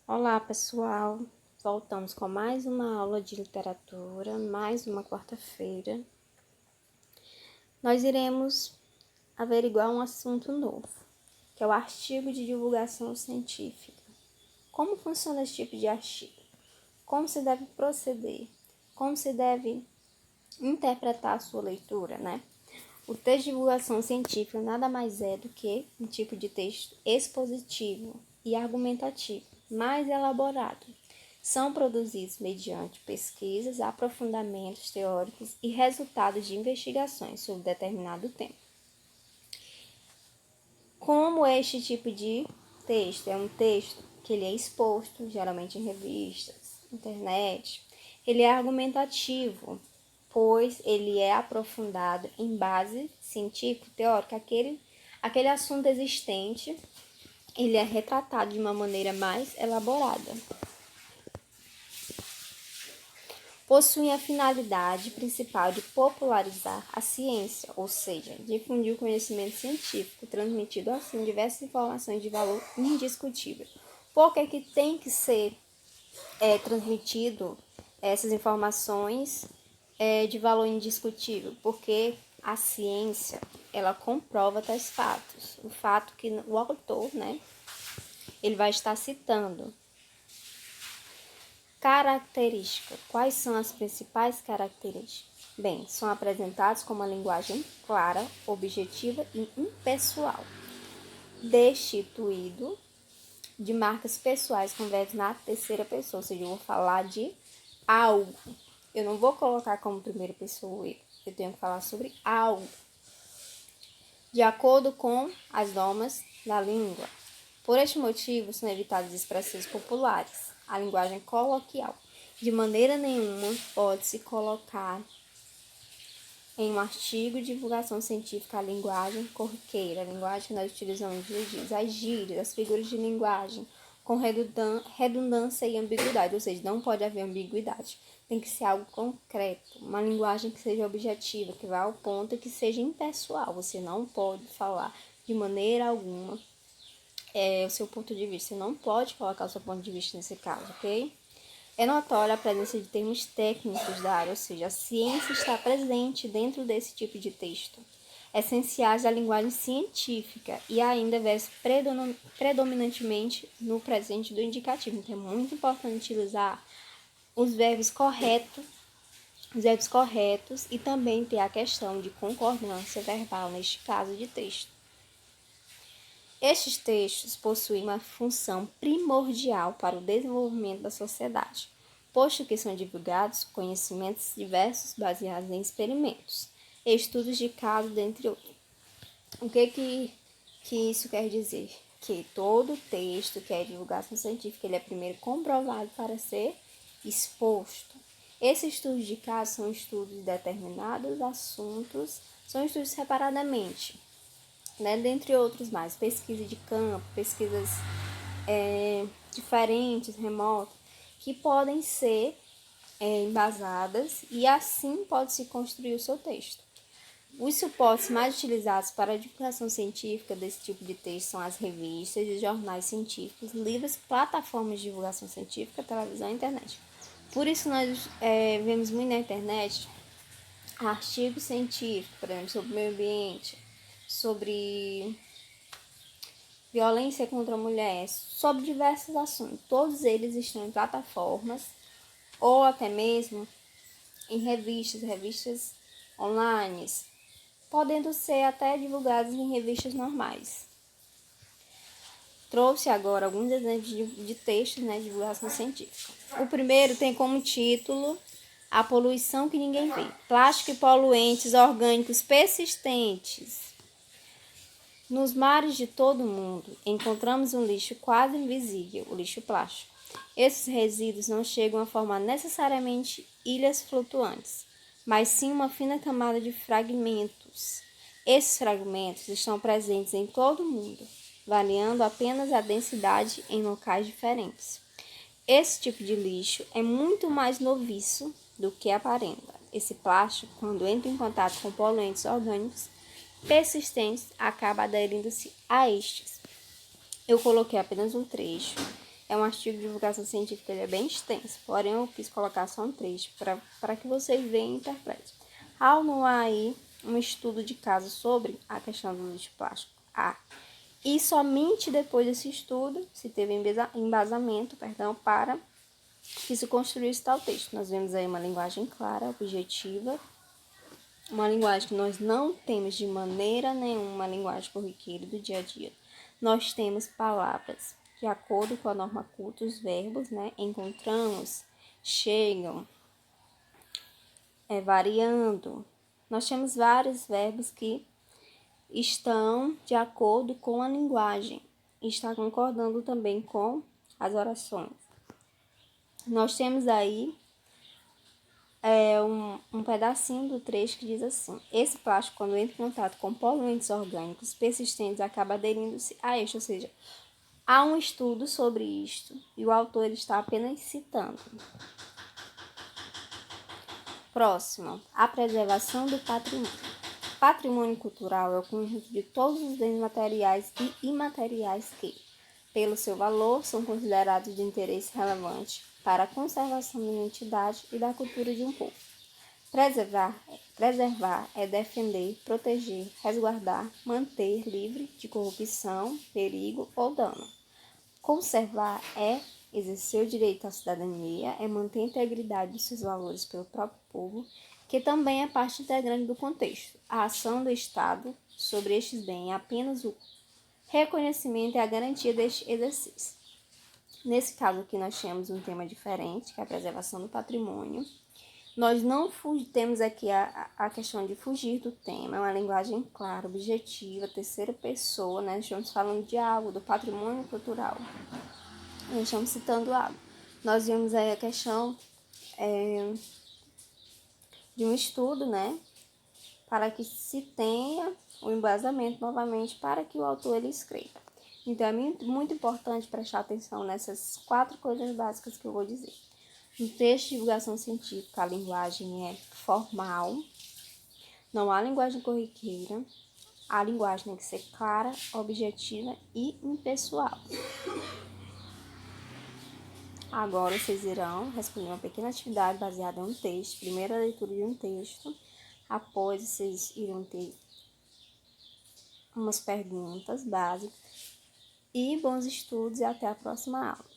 Olá, pessoal! Voltamos com mais uma aula de literatura, mais uma quarta-feira. Nós iremos averiguar um assunto novo, que é o artigo de divulgação científica. Como funciona esse tipo de artigo? Como se deve proceder? Como se deve interpretar a sua leitura, né? O texto de divulgação científica nada mais é do que um tipo de texto expositivo e argumentativo, mais elaborado. São produzidos mediante pesquisas, aprofundamentos teóricos e resultados de investigações sobre determinado tema. Como este tipo de texto é um texto que ele é exposto, geralmente em revistas, internet, ele é argumentativo, pois ele é aprofundado em base científico-teórica, aquele assunto existente, ele é retratado de uma maneira mais elaborada. Possui a finalidade principal de popularizar a ciência, ou seja, difundir o conhecimento científico, transmitindo assim diversas informações de valor indiscutível. Por que tem que ser transmitido essas informações de valor indiscutível? Porque a ciência, ela comprova tais fatos. O fato que o autor, ele vai estar citando. Característica. Quais são as principais características? Bem, são apresentados com uma linguagem clara, objetiva e impessoal, destituído de marcas pessoais com verbos na terceira pessoa, ou seja, eu vou falar de algo. Eu não vou colocar como primeira pessoa eu tenho que falar sobre algo, de acordo com as normas da língua. Por este motivo, são evitadas expressões populares, a linguagem coloquial. De maneira nenhuma pode-se colocar em um artigo de divulgação científica a linguagem corriqueira, a linguagem que nós utilizamos nos dias, as gírias, as figuras de linguagem, com redundância e ambiguidade, ou seja, não pode haver ambiguidade. Tem que ser algo concreto, uma linguagem que seja objetiva, que vá ao ponto e que seja impessoal. Você não pode falar de maneira alguma o seu ponto de vista. Você não pode colocar o seu ponto de vista nesse caso, ok? É notória a presença de termos técnicos da área, ou seja, a ciência está presente dentro desse tipo de texto, essenciais da linguagem científica e ainda versa predominantemente no presente do indicativo. Então, é muito importante utilizar os verbos corretos e também ter a questão de concordância verbal, neste caso de texto. Estes textos possuem uma função primordial para o desenvolvimento da sociedade, posto que são divulgados conhecimentos diversos baseados em experimentos, estudos de caso, dentre outros. O que isso quer dizer? Que todo texto que é divulgação científica, ele é primeiro comprovado para ser exposto. Esses estudos de caso são estudos de determinados assuntos, são estudos separadamente, dentre outros mais, pesquisa de campo, pesquisas diferentes, remotas, que podem ser embasadas e assim pode-se construir o seu texto. Os suportes mais utilizados para a divulgação científica desse tipo de texto são as revistas e jornais científicos, livros, plataformas de divulgação científica, televisão e internet. Por isso nós vemos muito na internet artigos científicos, por exemplo, sobre o meio ambiente, sobre violência contra a mulher, sobre diversos assuntos. Todos eles estão em plataformas ou até mesmo em revistas online, podendo ser até divulgados em revistas normais. Trouxe agora alguns exemplos de textos, de divulgação científica. O primeiro tem como título A Poluição que Ninguém Vê. Plástico e poluentes orgânicos persistentes. Nos mares de todo o mundo, encontramos um lixo quase invisível, o lixo plástico. Esses resíduos não chegam a formar necessariamente ilhas flutuantes, mas sim uma fina camada de fragmentos. Esses fragmentos estão presentes em todo o mundo, variando apenas a densidade em locais diferentes. Esse tipo de lixo é muito mais noviço do que aparenta. Esse plástico, quando entra em contato com poluentes orgânicos persistentes, acaba aderindo-se a estes. Eu coloquei apenas um trecho É um artigo de divulgação científica, ele é bem extenso, porém eu quis colocar só um trecho para que vocês vejam e interpretem. Há ou não há aí um estudo de caso sobre a questão do lixo plástico? Há. E somente depois desse estudo se teve embasamento, para que se construísse tal texto. Nós vemos aí uma linguagem clara, objetiva, uma linguagem que nós não temos de maneira nenhuma, uma linguagem corriqueira do dia a dia. Nós temos palavras de acordo com a norma culta, os verbos, né? Encontramos, chegam, variando. Nós temos vários verbos que estão de acordo com a linguagem e está concordando também com as orações. Nós temos aí um pedacinho do trecho que diz assim: esse plástico, quando entra em contato com poluentes orgânicos persistentes, acaba aderindo-se a este, ou seja, há um estudo sobre isto e o autor está apenas citando. Próximo, a preservação do patrimônio. Patrimônio cultural é o conjunto de todos os bens materiais e imateriais que, pelo seu valor, são considerados de interesse relevante para a conservação da identidade e da cultura de um povo. Preservar é defender, proteger, resguardar, manter livre de corrupção, perigo ou dano. Conservar é exercer o direito à cidadania, é manter a integridade dos seus valores pelo próprio povo, que também é parte integrante do contexto. A ação do Estado sobre estes bens é apenas o reconhecimento e a garantia deste exercício. Nesse caso aqui nós temos um tema diferente, que é a preservação do patrimônio. Nós não temos aqui a questão de fugir do tema, é uma linguagem clara, objetiva, terceira pessoa, né? Estamos falando de algo, do patrimônio cultural. Nós estamos citando algo. Nós vimos aí a questão de um estudo, né? Para que se tenha o embasamento novamente para que o autor ele escreva. Então, é muito importante prestar atenção nessas 4 coisas básicas que eu vou dizer. No texto de divulgação científica, a linguagem é formal, não há linguagem corriqueira, a linguagem tem que ser clara, objetiva e impessoal. Agora vocês irão responder uma pequena atividade baseada em um texto, primeira leitura de um texto, após vocês irão ter umas perguntas básicas e bons estudos e até a próxima aula.